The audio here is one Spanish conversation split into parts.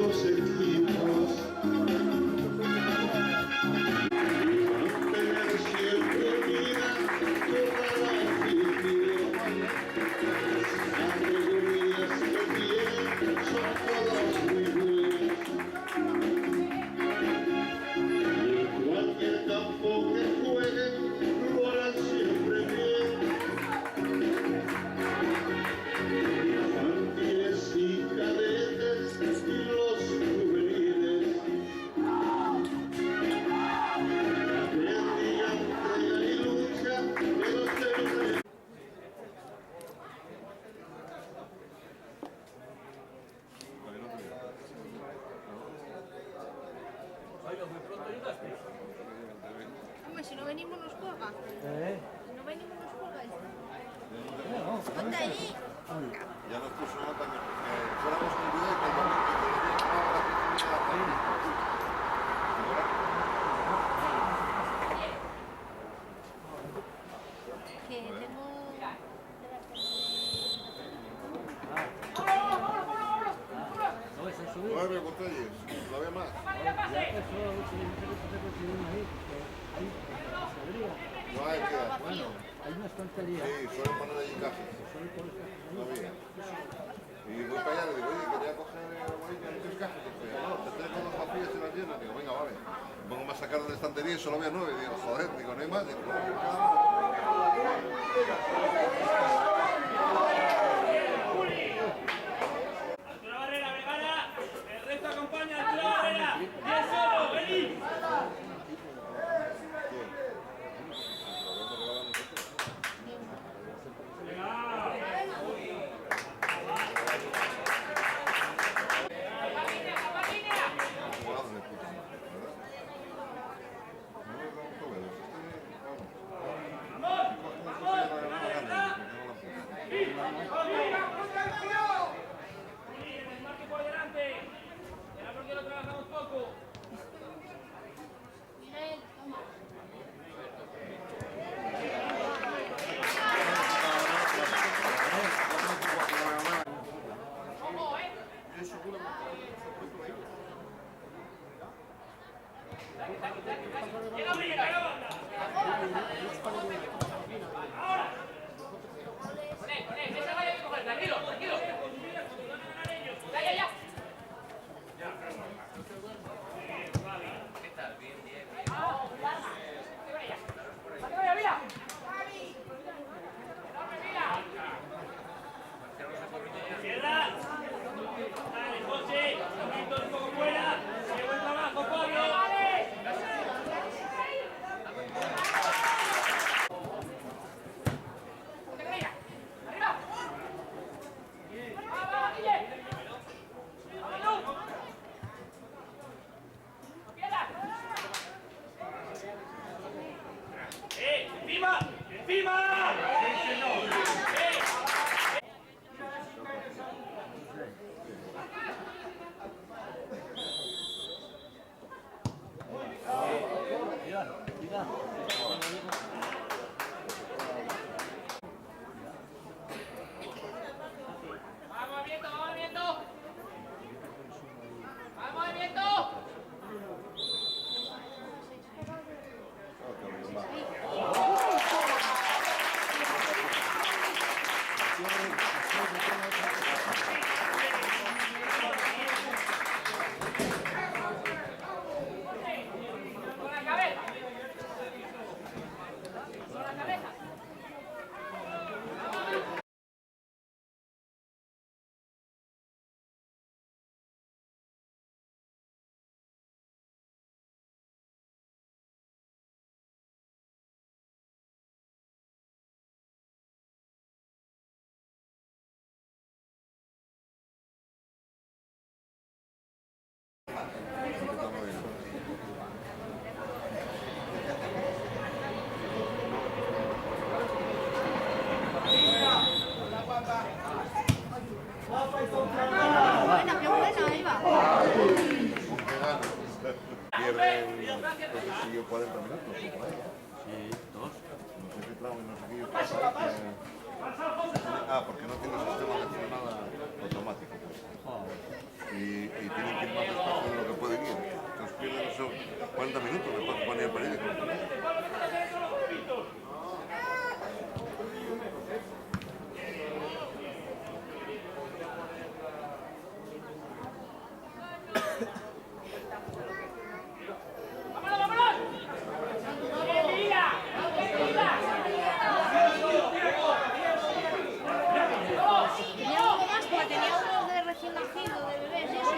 los equipos. Mantener siempre unida toda la afición. Las alegorías que tienen son todas muy buenas. En cualquier campo que jueguen lo harán siempre bien. Infantiles y cadetes y los juveniles. Que digan entrega y lucha, pero siempre. Oiga, muy pronto llegaste. Hombre, si no venimos nos juega. Si no venimos nos juega. Ponte ahí. Ya nos puso nota que fuéramos un video y que el domingo Que tengo... ¿No ves a subir? 9 botellas, todavía más. No hay que dar. Bueno, hay una estantería. Sí, suelen poner allí cajas. No había. Y voy para allá, le digo, oye, quería coger bolillas en 3 cajas. Dice, no, te tengo 2 vacías y las llenas. Digo, venga, vale. Pongo más a sacar de la estantería y solo había 9. Digo, joder, digo, no hay más. Digo, no, Altura Barrera, Vegana, el resto acompaña, Altura Barrera, 10 solo, vení. El marque por delante, era porque lo trabajamos poco. Llega Brilla, la banda. Ahora. Poné, esa vaya a coger, tranquilo. Ya. ¿Qué tal? Bien. ¡Para que vaya, mira! ¡Cierra! Dale, José, un poco fuera. ¡Qué buen trabajo, Pablo! ¡Encima! Buena, qué buena, ahí va. Pierden, pues siguió 40 minutos. Sí, 2. No sé qué tramo y no sé qué. Porque no tiene sistema de frenada automático. Pues. y tienen que ir más despacio de lo que pueden ir. Entonces pierden esos 40 minutos después que ponen el periódico. Tenía algo más porque tenía uno de recién nacido, de bebés y eso.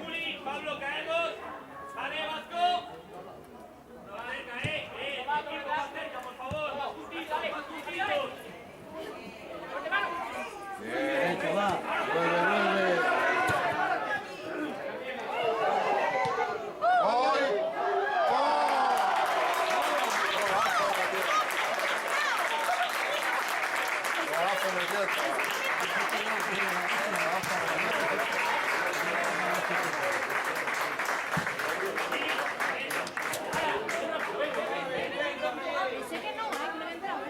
Juli, Pablo, caemos. Vale, Vasco. Más equipo, más cerca, por favor. Más juntitos, más juntitos. Chaval. Pensé que no, que no me entraba.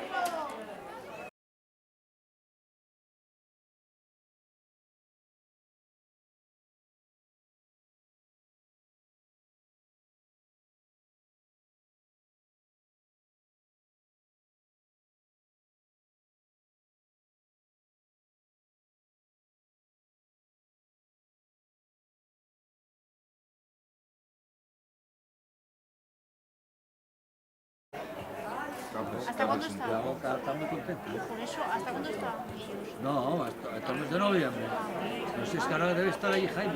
¿Hasta cuándo está? La boca está muy contenta. Por eso, ¿hasta cuándo estaban ellos? No, hasta el mes de noviembre. No sé, es que ahora debe estar allí Jaime.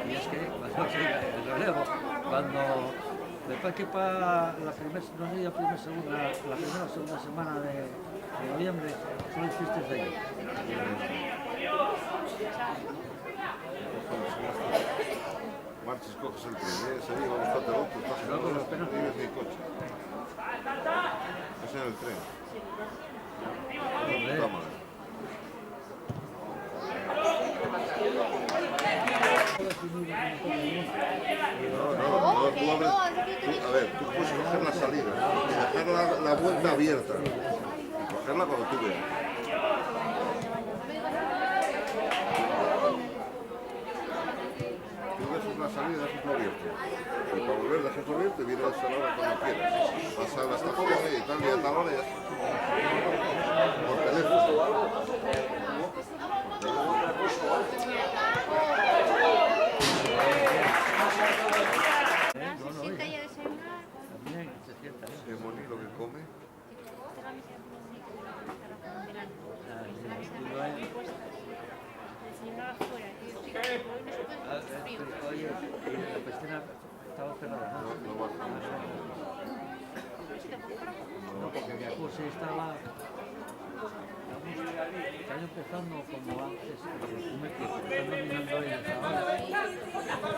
Y es que cuando el relevo, cuando después que para la primera, no sé, la primera o segunda semana de noviembre son las fiestas de allí. Marches, coges el tren, ese día vamos a estar otro, estás en Luego los penos. mi coche. Es en el tren. Hombre, Cámara. No, tú abres, a ver, tú puedes coger la salida y dejar la vuelta abierta y cogerla cuando tú veas. Tú dejas la salida, dejas abierto y para volver dejas abierto y vienes a la hora cuando quieras. Vas a la estación y tal y a tal hora y ya está. Por teléfono. Se sienta ya a desayunar. también se sienta. ¿Qué Moni lo que come? Desayunaba afuera, tío. Hoy no se puede hacer frío. Oye, y la piscina estaba cerrada, ¿no? No baja. No, porque el jacuzzi estaba, estaba empezando como antes, un equipo, están dominando ellos ahora.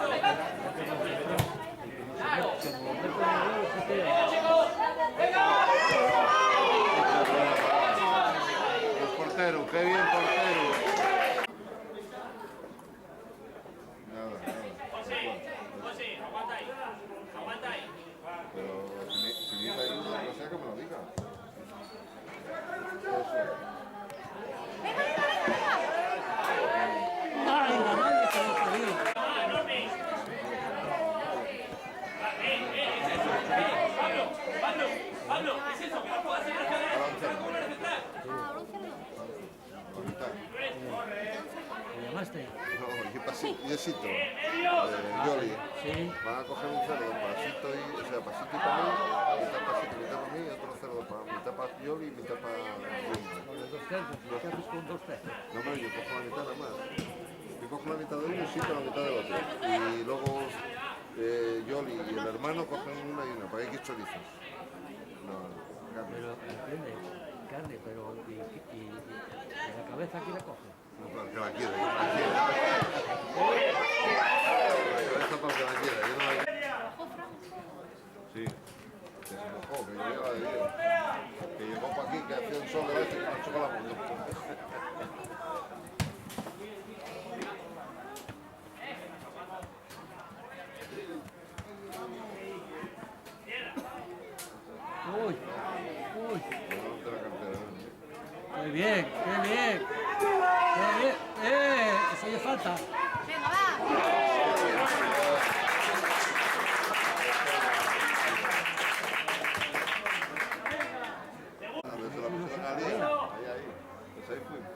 Los porteros, qué bien portero. Nada, nada. José, aguanta ahí. Aguanta ahí. Pero si necesita ayuda, no sea que me lo diga. ¡Ay, la madre que nos parió! ¡Ah, enorme! ¿Qué es eso? Pablo, ¿qué es eso? Que no puedo hacer nada. Ah, un cerdo. Ahorita. ¿Me llamaste? No, Yesito, Yoli, Sí. van a coger un cerdo, pasito y, o sea, pasito y para mí, mitad pasito, mitad para mí y otro cerdo para mitad para Yoli y mitad para Yoli. Con los dos cerdos, ¿qué haces con dos cerdos? No, hombre, yo cojo la mitad nada más. Yo cojo la mitad de uno y Sito la mitad del otro. Y luego Yoli y el hermano cogen una y una, para X chorizos. No, carne. Pero, entiende, carne, pero y la cabeza aquí la coge. No, para el que la quiera, que la quiera. La cabeza para el que la quiera, yo no la quiero. Sí, que se mojó, que yo llegaba de bien. Que llegó para aquí, que hacía un sol de este que nos chocó la moto. bien, qué bien. Qué bien. Eso ya falta. Venga, va. A ver, se la puso en la línea. Ahí. Pues ahí fuimos.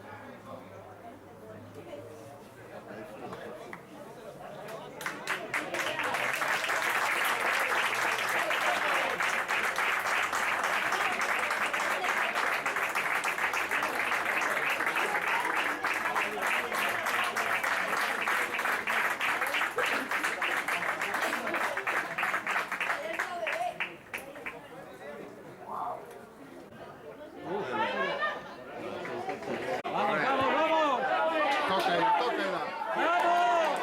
Vamos, vamos, vamos. Tóquela. ¡Vamos!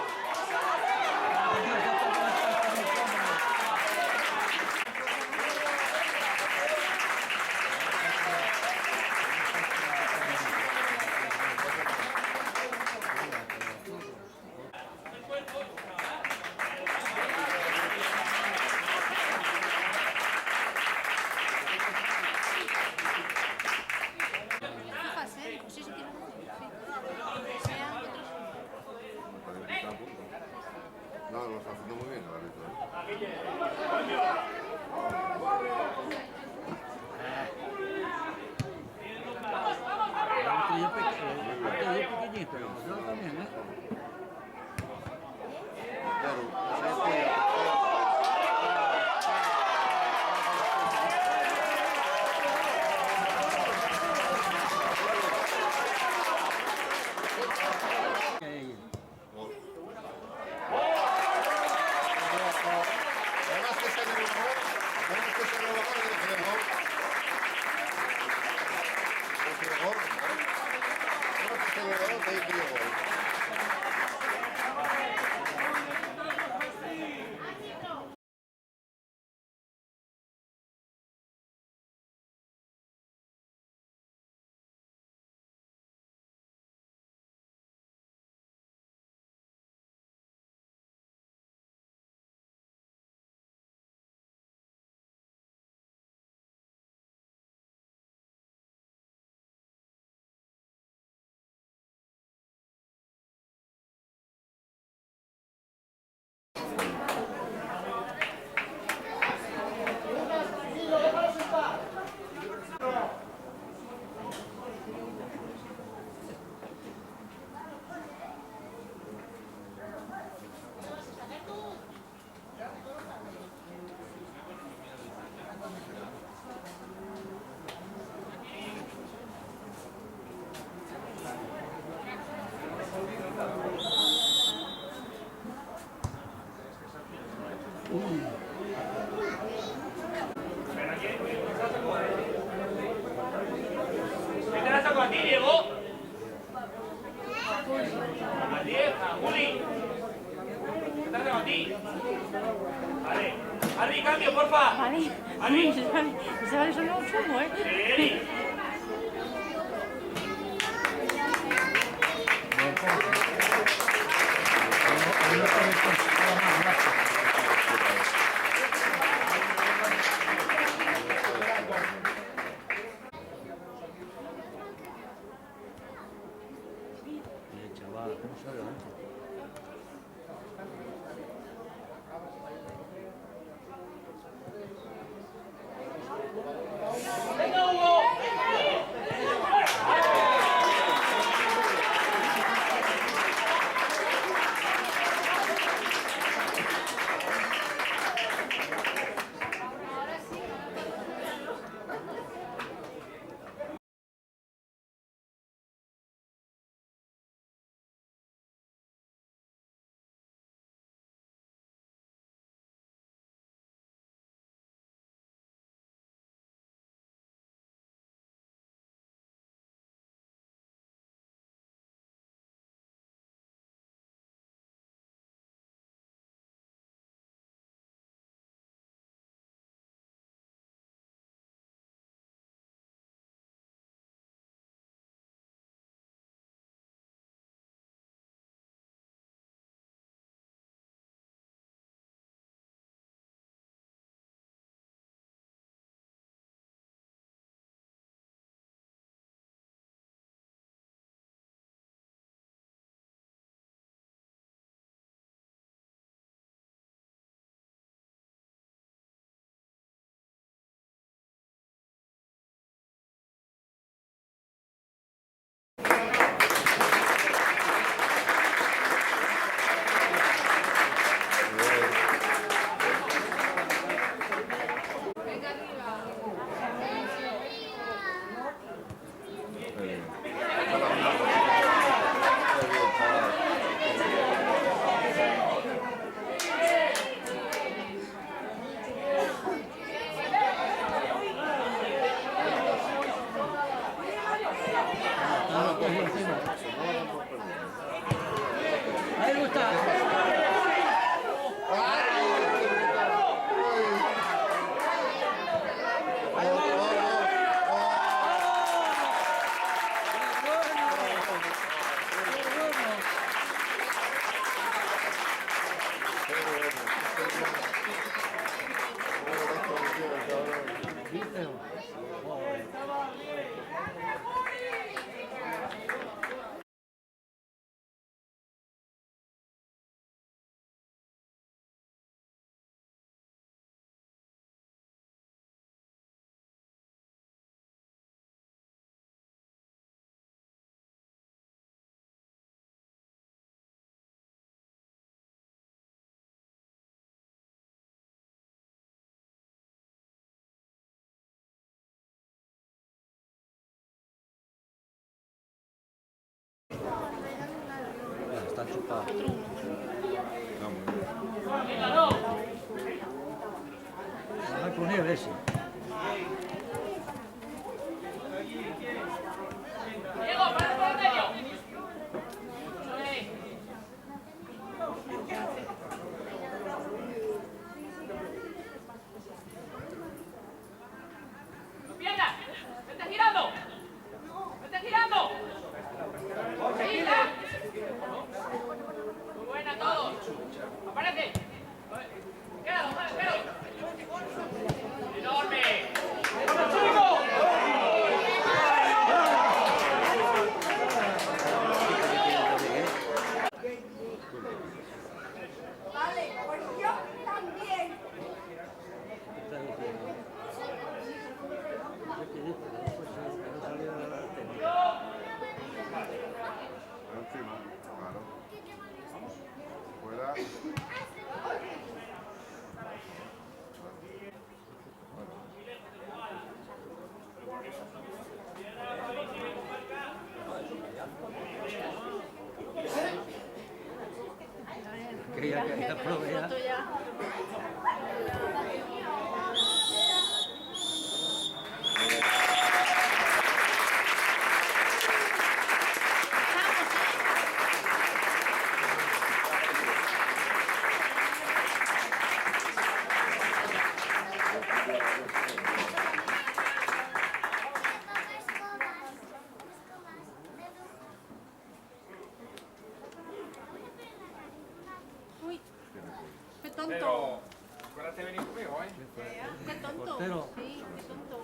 Fíjate, pues sí, sí tiene mucho. Sí. Sean otros. No, lo está haciendo muy bien, Gabriel. Otro yo pequeñito, yo también, ¿eh? Claro, pues ahí está. Además que se le bajó, además que se le bajó, y que le bajó. Se le bajó. Además que se le bajó, te digo gol. ¿Qué te la saco a ti, Diego? A ti, a Juli. ¿Qué te la saco a ti? Vale. Harry, cambio, porfa. Vale. Harry. Se vale solo un fumo, ¿eh? Eri. Chaval, ¿cómo sale adelante? cogido encima. Ahí le gusta. Está chupado. No hay con nieve ese. Diego, para por el medio. Piernas, vete girando. Vete girando. Seguida. Muy buena todos. Aparece. Quédalo, quédalo. Enorme. ¡Vamos, chico! Vale, pues yo también. Encima, claro. Fuera. Creía que había probado ya. Uy, qué tonto. Pero, acuérdate de venir conmigo, ¿eh? Qué tonto. Portero. Sí, qué tonto.